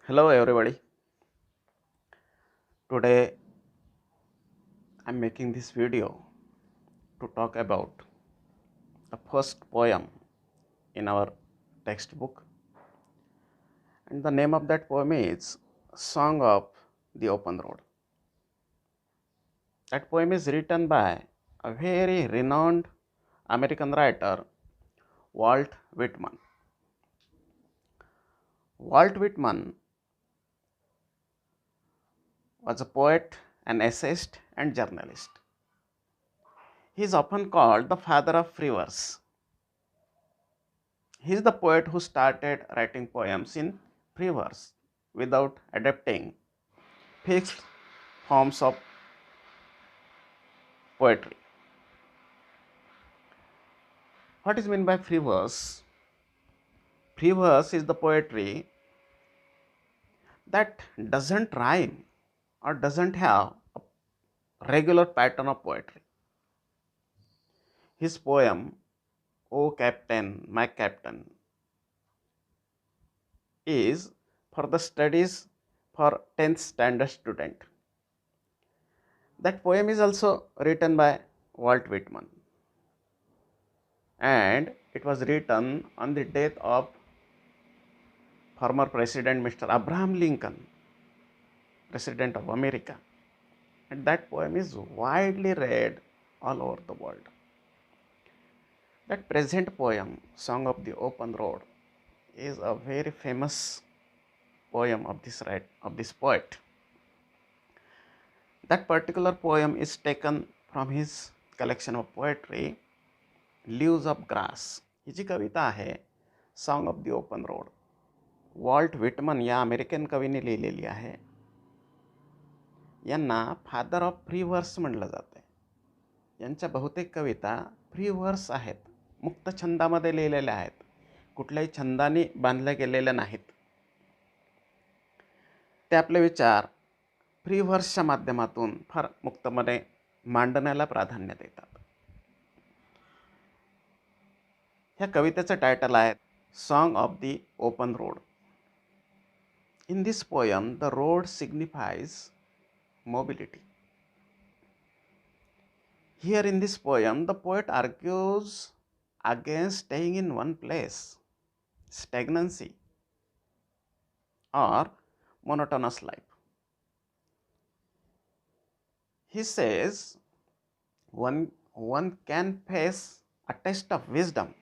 Hello everybody. Today I'm making this video to talk about the first poem in our textbook, and the name of that poem is Song of the Open Road. That poem is written by a very renowned American writer, Walt Whitman. Walt Whitman was a poet, an essayist, and journalist. He is often called the father of free verse. He is the poet who started writing poems in free verse without adapting fixed forms of poetry. What is meant by free verse? Free verse is the poetry that doesn't rhyme or doesn't have a regular pattern of poetry. His poem, O Captain, My Captain, is for the studies for 10th standard student. That poem is also written by Walt Whitman, and it was written on the death of former President Mr. Abraham Lincoln, President of America. And that poem is widely read all over the world. That present poem, Song of the Open Road, is a very famous poem of this poet. That particular poem is taken from his collection of poetry, Leaves of Grass. ही जी कविता आहे song of the open road, Walt Whitman या American कवीने लिहिलेली आहे. यांना father of free verse म्हटलं जातं. यांच्या बहुतेक कविता फ्री वर्स आहेत, मुक्त छंदामध्ये लिहिलेल्या आहेत, कुठल्याही छंदाने बांधल्या गेलेल्या नाहीत. ते आपले विचार फ्री वर्सच्या माध्यमातून फार मुक्तपणे मांडण्याला प्राधान्य देतात. ह्या कवितेचं टायटल आहे song of the open road. In this poem, the road signifies mobility. Here in this poem, the poet argues against staying in one place, stagnancy, or monotonous life. He says one can face a test of wisdom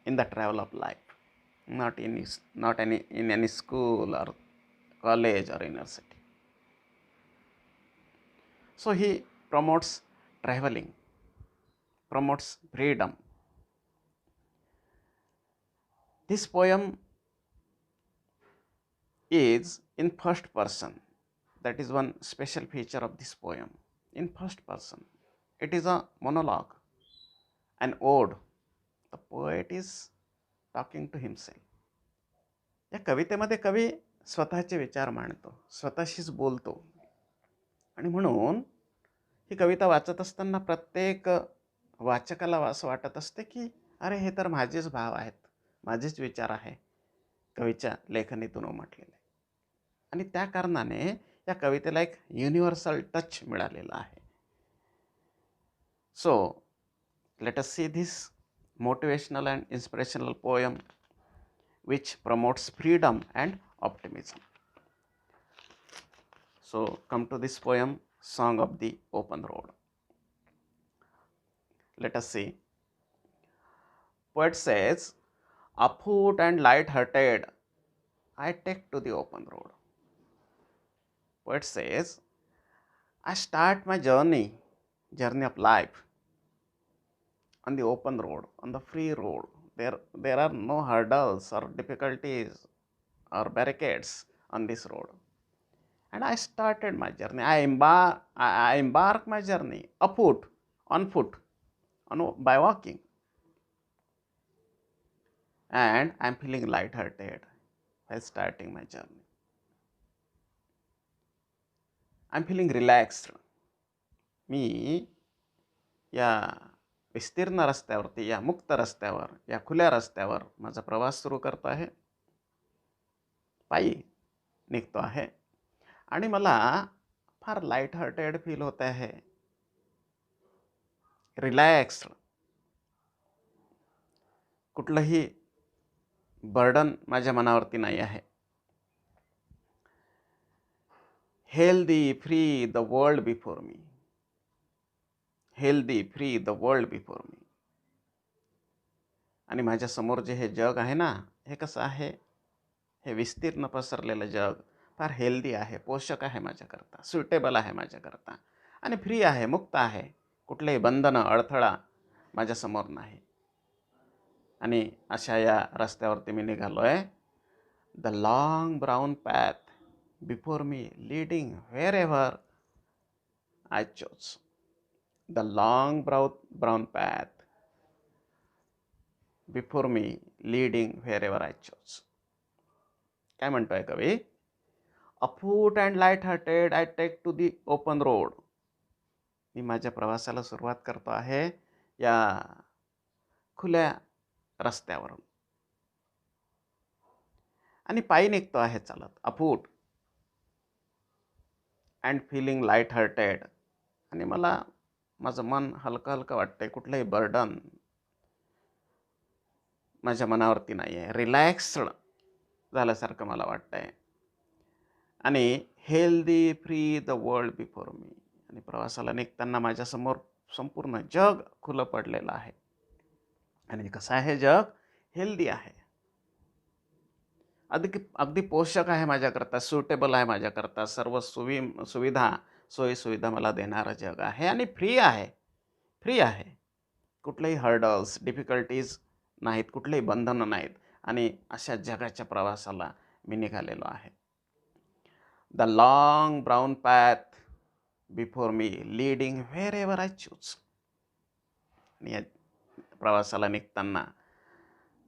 in the travel of life, not in any school or college or university. So he promotes traveling, promotes freedom. This poem is in first person. That is one special feature of this poem. In first person. It is a monologue, an ode. The poet is talking to himself. या कवितेमध्ये कवी स्वतःचे विचार मांडतो, स्वतःशीच बोलतो. आणि म्हणून ही कविता वाचत असताना प्रत्येक वाचकाला असं वाटत असते की अरे हे तर माझेच भाव आहेत, माझेच विचार आहे, कवीच्या लेखनीतून उमटलेले. आणि त्या कारणाने या कवितेला एक युनिव्हर्सल टच मिळालेला आहे. So let us see this motivational and inspirational poem which promotes freedom and optimism. So come to this poem, Song of the Open Road. Let us see. Poet says, afoot and light-hearted, I take to the open road. Poet says, I start my journey of life on the open road, on the free road. There are no hurdles or difficulties or barricades on this road. And I started my journey. I embark my journey afoot, on foot, by walking. And I am feeling light-hearted while starting my journey. I am feeling relaxed. मी या विस्तीर्ण रस्त्यावरती, या मुक्त रस्त्यावर, या खुल्या रस्त्यावर माझा प्रवास सुरू करतो आहे. पायी निघतो आहे आणि मला फार लाईट हार्टेड फील होत आहे, रिलॅक्स्ड. कुठलंही बर्डन माझ्या मनावरती नाही आहे. Healthy free the world before me. Healthy free the world before me. आणि माझ्यासमोर जे हे जग आहे ना, हे कसं आहे, हे विस्तीर्ण पसरलेलं जग फार हेल्दी आहे, पोषक आहे माझ्याकरता, सुटेबल आहे माझ्याकरता आणि फ्री आहे, मुक्त आहे. कुठलेही बंधनं, अडथळा माझ्यासमोर नाही. आणि अशा या रस्त्यावरती मी निघालो आहे. The long brown path before me leading wherever I choose. The long brown path before me leading wherever I choose. काय म्हणतोय कवी? Afoot and light hearted I take to the open road. मी माझ्या प्रवासाला सुरुवात करतो आहे या खुल्या रस्त्यावरून आणि पायी निघतो आहे चालत, अफूट अँड फिलिंग लाईट हार्टेड. आणि मला माझं मन हलकं हलकं वाटतंय, कुठलंही बर्डन माझ्या मनावरती नाही आहे, रिलॅक्स्ड झाल्यासारखं मला वाटतंय. आणि healthy free the world before me. आणि प्रवासाला निघताना माझ्यासमोर संपूर्ण जग खुलं पडलेलं आहे. आणि कसं आहे जग? हेल्दी आहे, अगदी पोषक आहे माझ्याकरता, सुटेबल आहे माझ्याकरता. सर्व सुविधा सोयीसुविधा मला देणारं जग आहे आणि फ्री आहे. फ्री आहे, कुठलेही हर्डल्स, डिफिकल्टीज नाहीत, कुठलेही बंधनं नाहीत. आणि अशा जगाच्या प्रवासाला मी निघालेलो आहे. The long brown path before me leading wherever I choose. आणि या प्रवासाला निघताना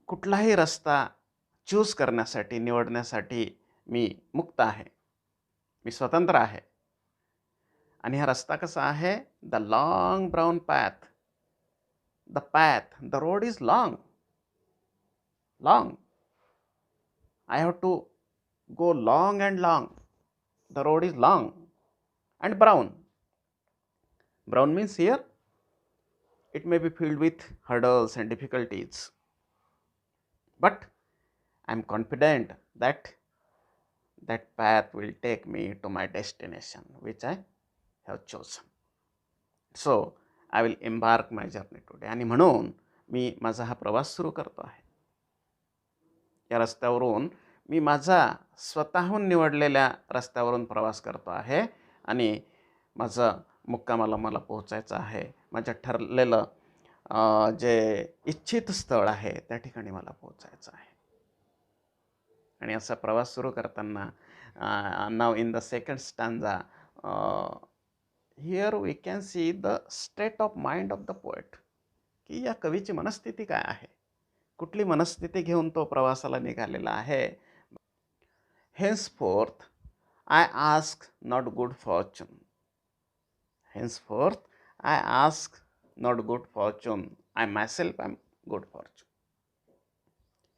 कुठलाही रस्ता चूज करण्यासाठी, निवडण्यासाठी मी मुक्त आहे, मी स्वतंत्र आहे. आणि हा रस्ता कसा आहे? The long brown path. The road is long. I have to go long and long. The road is long and brown. Brown means here it may be filled with hurdles and difficulties. But I am confident that that path will take me to my destination which I have chosen. So I will embark my journey today. आणि म्हणून मी माझा हा प्रवास सुरू करतो आहे. या रस्त्यावरून मी माझा स्वतःहून निवडलेल्या रस्त्यावरून प्रवास करतो आहे आणि माझं मुक्कामाला मला पोहोचायचं आहे. माझं ठरलेलं जे इच्छित स्थळ आहे त्या ठिकाणी मला पोहोचायचं आहे. आणि असा प्रवास सुरू करताना now in the second stanza here we can see the state of mind of the poet. की या कवीची मनस्थिती काय आहे, कुठली मनस्थिती घेऊन तो प्रवासाला निघालेला आहे. Henceforth I ask not good fortune. Henceforth I ask not good fortune. I myself am good fortune.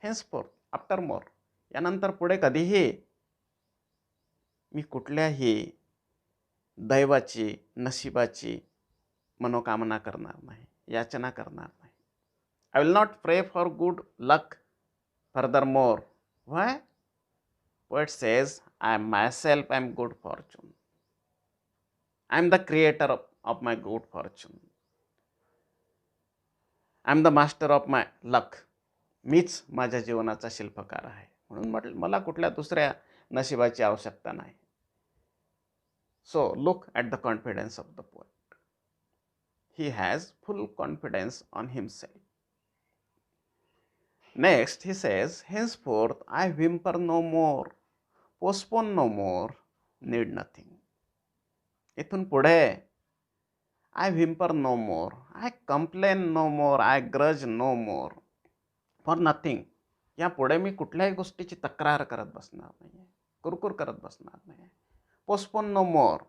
Henceforth, after more. यानंतर पुढे कधीही मी कुठल्याही दैवाची, नशिबाची मनोकामना करणार नाही, याचना करणार नाही. I will not pray for good luck furthermore. Why? Poet says, I myself am good fortune. I am the creator of my good fortune. I am the master of my luck. मीच माझ्या जीवनाचा शिल्पकार आहे. म्हणून मला कुठल्या दुसऱ्या नशिबाची आवश्यकता नाही. So look at the confidence of the poet. He has full confidence on himself. Next he says, henceforth I whimper no more, postpone no more, need nothing. इथून पुढे I whimper no more, I complain no more, I grudge no more, for nothing. या पुढे मी कुठल्याही गोष्टीची तक्रार करत बसणार नाही, कुरकुर करत बसणार नाही. पोस्टपोन नो मोर,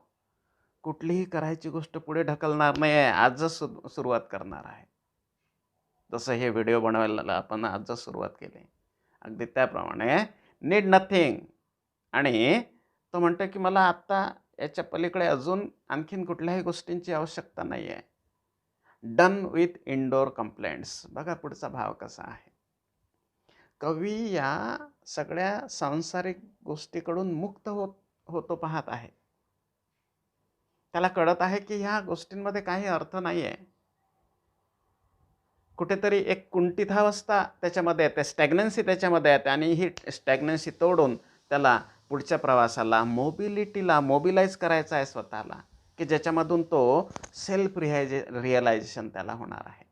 कुठलीही करायची गोष्ट पुढे ढकलणार नाही आहे, आजच सुरुवात करणार आहे. जसं हे व्हिडिओ बनवायला आपण आजच सुरुवात केली, अगदी त्याप्रमाणे नीड नथिंग. आणि तो म्हणतो की मला आत्ता याच्या पलीकडे अजून आणखीन कुठल्याही गोष्टींची आवश्यकता नाही आहे. Done with indoor complaints. बघा पुढचा भाव कसा आहे. कवी या सगळ्या सांसारिक गोष्टीकडून मुक्त होतो पाहत आहे. त्याला कळत आहे की ह्या गोष्टींमध्ये काही अर्थ नाही आहे. कुठेतरी एक कुंठितावस्था त्याच्यामध्ये येते, स्टॅग्नन्सी त्याच्यामध्ये येते आणि ही स्टॅग्नन्सी तोडून त्याला पुढच्या प्रवासाला, मोबिलिटीला मोबिलाइज करायचा आहे स्वतःला, की ज्याच्यामधून तो सेल्फ रिअलायझेशन त्याला होणार आहे.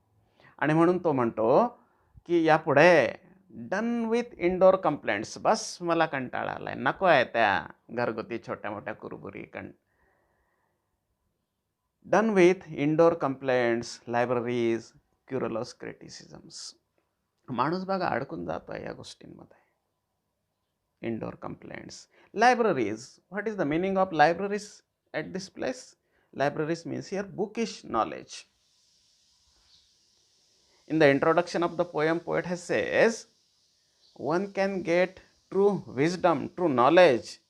आणि म्हणून तो म्हणतो की यापुढे डन विथ इंडोर कंप्लेंट्स. बस मला कंटाळा आलाय, नको आहे त्या घरगुती छोट्या मोठ्या कुरबुरी. Done with indoor complaints, libraries, querulous criticisms. माणूस बघा अडकून जातोय या गोष्टींमध्ये. Indoor complaints, libraries. What is the meaning of libraries at this place? Libraries means here bookish knowledge. In the introduction of the poem, poet has says one can get true wisdom, true knowledge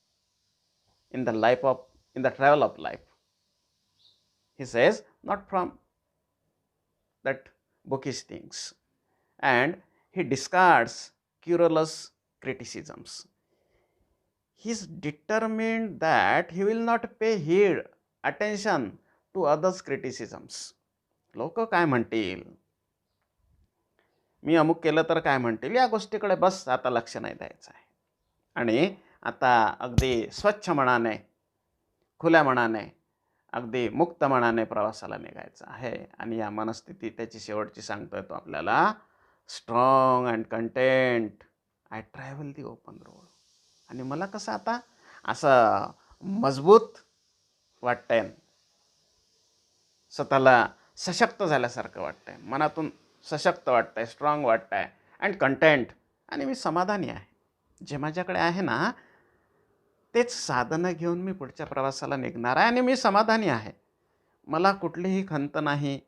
in the travel of life. He says not from that bookish things, and he discards querulous criticisms. He is determined that he will not pay attention to others' criticisms. लोक काय म्हणतील, मी अमुक केलं तर काय म्हणतील, या गोष्टीकडे बस आता लक्ष नाही द्यायचं आहे. आणि आता अगदी स्वच्छ मनाने, खुल्या मनाने, अगदी मुक्त मनाने प्रवासाला निघायचं आहे. आणि या मनस्थिती त्याची शेवटची सांगतोय तो आपल्याला, strong and content I travel the open road. आणि मला कसं आता असं मजबूत वाटतंय, स्वतःला सशक्त झाल्यासारखं वाटतंय, मनातून सशक्त वाटतंय, स्ट्रॉंग वाटतंय, अँड कंटेंट. आणि मी समाधानी आहे. जे माझ्याकडे आहे ना तेच साधनं घेऊन मी पुढच्या प्रवासाला निघणार आहे आणि मी समाधानी आहे. मला कुठलीही खंत नाही.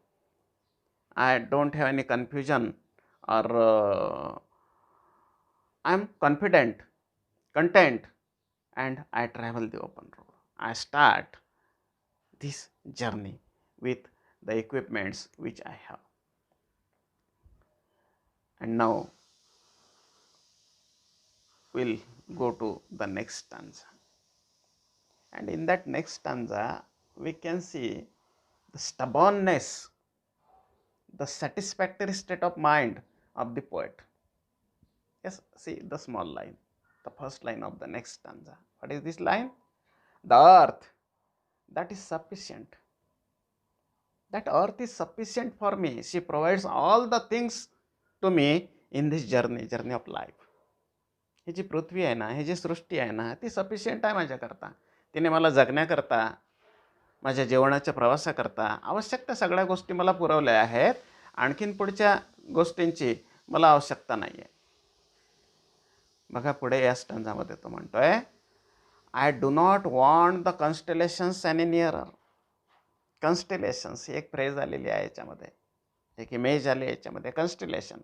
I don't have any confusion और I am confident, content, and I travel the open road. I start this journey with the equipments which I have. And now we'll go to the next stanza. And in that next stanza, we can see the stubbornness, the satisfactory state of mind of the poet. Yes, see the small line. The first line of the next stanza. What is this line? The earth, that is sufficient. That earth is sufficient for me. She provides all the things to me in this journey of life. ही जी पृथ्वी आहे ना, ही जी सृष्टी आहे ना, ती sufficient आहे माझ्याकरता. तिने मला जगण्याकरता, माझ्या जेवणाच्या प्रवासाकरता आवश्यक त्या सगळ्या गोष्टी मला पुरवल्या आहेत. आणखीन पुढच्या गोष्टींची मला आवश्यकता नाही आहे. बघा पुढे या स्टंजामध्ये तो म्हणतोय, I do not want the constellations any nearer. Constellations ही एक फ्रेज आलेली आहे याच्यामध्ये, एक इमेज आली आहे याच्यामध्ये. Constellation,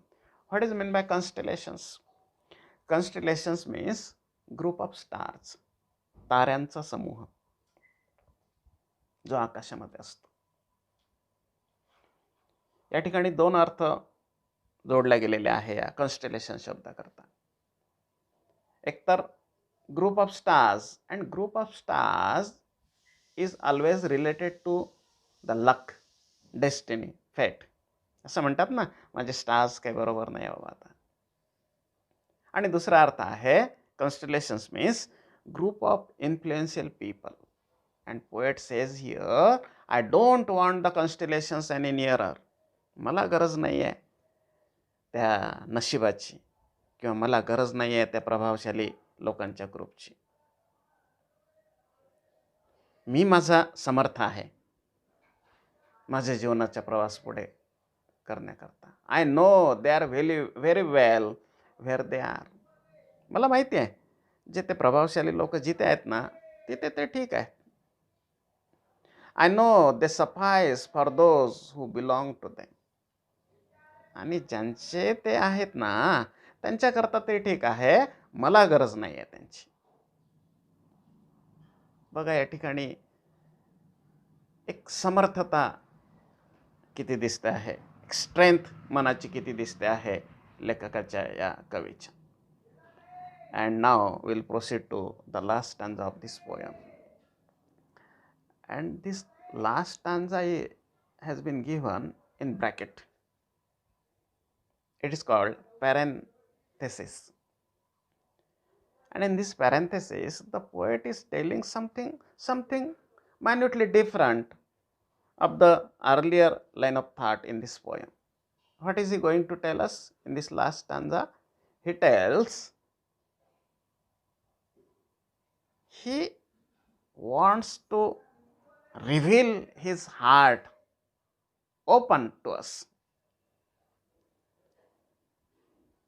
what is mean by constellations? Constellations means group of stars, ताऱ्यांचा समूह जो आकाशामध्ये असतो. या ठिकाणी दोन अर्थ जोडले गेलेले आहे या कॉन्स्टेलेशन शब्दाकरता. एकतर group of stars, and group of stars is always related to the luck, destiny, fate. असं म्हणतात ना, माझे स्टार्स काही बरोबर नाही बाबा आता. आणि दुसरा अर्थ आहे constellations means group of influential people. And poet says here, I don't want the constellations any nearer. मला गरज नाही आहे त्या नशिबाची, किंवा मला गरज नाही आहे त्या प्रभावशाली लोकांच्या ग्रुपची. मी माझा समर्थ आहे माझ्या जीवनाचा प्रवास पुढे करण्याकरता. I know they are very well where they are. मला माहिती आहे जे ते प्रभावशाली लोक जिथे आहेत ना, तिथे ते ठीक आहे. I know they suffice for those who belong to them. आणि ज्यांचे ते आहेत ना, त्यांच्याकरता ते ठीक आहे, मला गरज नाही आहे त्यांची. बघा या ठिकाणी एक समर्थता किती दिसते आहे, एक स्ट्रेंथ मनाची किती दिसते आहे लेखकाच्या या कवीच्या. And now we'll proceed to the last stanza of this poem. And this last stanza has been given in bracket. It is called parenthesis. And in this parenthesis, the poet is telling something minutely different of the earlier line of thought in this poem. What is he going to tell us in this last stanza? He tells he wants to reveal his heart open to us.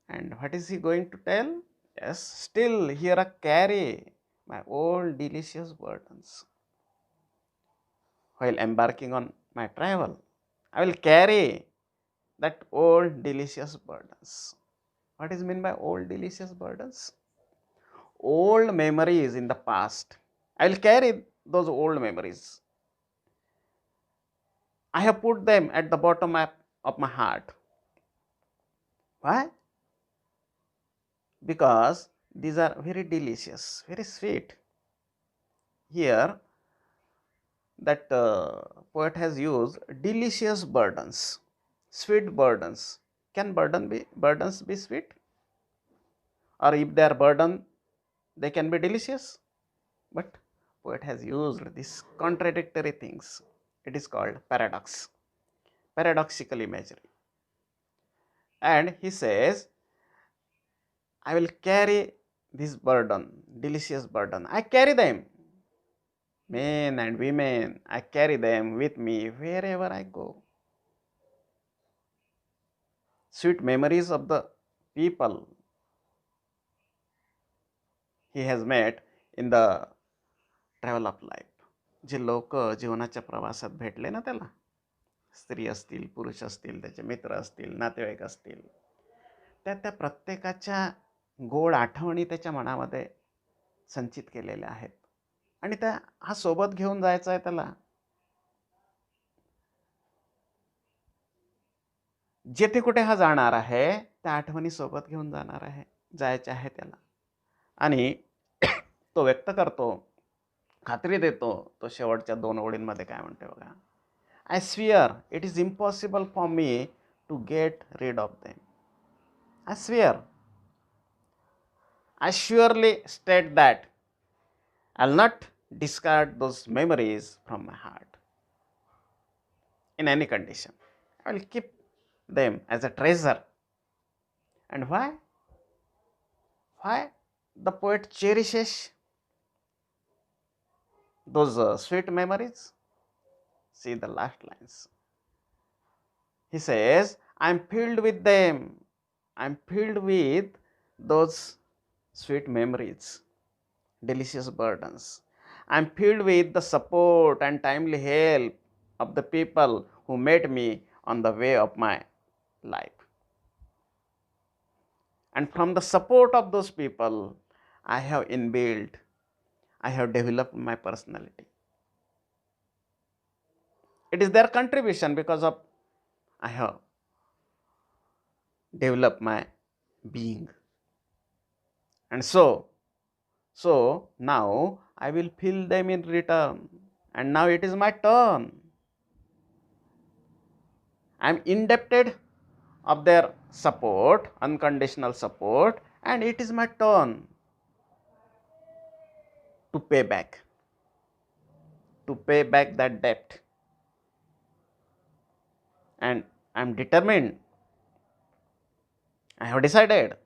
And what is he going to tell? Yes, still here I carry my old delicious burdens. While embarking on my travel, I will carry that old delicious burdens. What is meant by old delicious burdens? Old memories in the past. I will carry those old memories. I have put them at the bottom of my heart. Why? Because these are very delicious, very sweet. Here, that poet has used delicious burdens, sweet burdens. Can burdens be sweet? Or if they are burden, they can be delicious? But poet has used these contradictory things. It is called paradox, paradoxical imagery. And he says, I will carry this burden, delicious burden. I carry them. Men and women, I carry them with me wherever I go. Sweet memories of the people he has met in the travel of life. जे लोक जीवनाच्या प्रवासात भेटले ना त्याला, स्त्री असतील, पुरुष असतील, त्याचे मित्र असतील, नातेवाईक असतील, त्या प्रत्येकाच्या गोड आठवणी त्याच्या मनामध्ये संचित केलेल्या आहेत. आणि त्या हा सोबत घेऊन जायचा आहे त्याला. जेथे कुठे हा जाणार आहे त्या आठवणी सोबत घेऊन जाणार आहे, जायचे आहे त्याला. आणि तो व्यक्त करतो, खात्री देतो. तो शेवटच्या 2 ओळींमध्ये काय म्हणते बघा, I swear it is impossible for me to get rid of them. I swear, I surely state that I'll not discard those memories from my heart in any condition. I will keep them as a treasure. And why? Why the poet cherishes those sweet memories? See the last lines. He says, I'm filled with them. I'm filled with those sweet memories, delicious burdens. I'm filled with the support and timely help of the people who met me on the way of my life. And from the support of those people, I have developed my personality. It is their contribution because of I have developed my being. And so now I will feel them in return. And now it is my turn. I am indebted of their support, unconditional support, and it is my turn to pay back that debt. And I am determined. I have decided.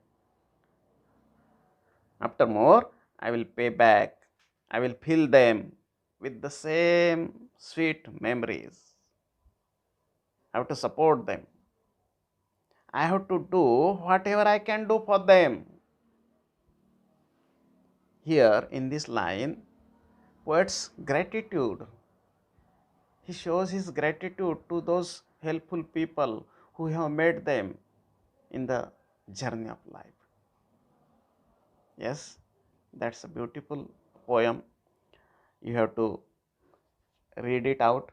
After more, I will pay back. I will fill them with the same sweet memories. I have to support them. I have to do whatever I can do for them. Here in this line, poet's gratitude. He shows his gratitude to those helpful people who have met them in the journey of life. Yes, that's a beautiful poem. you have to read it out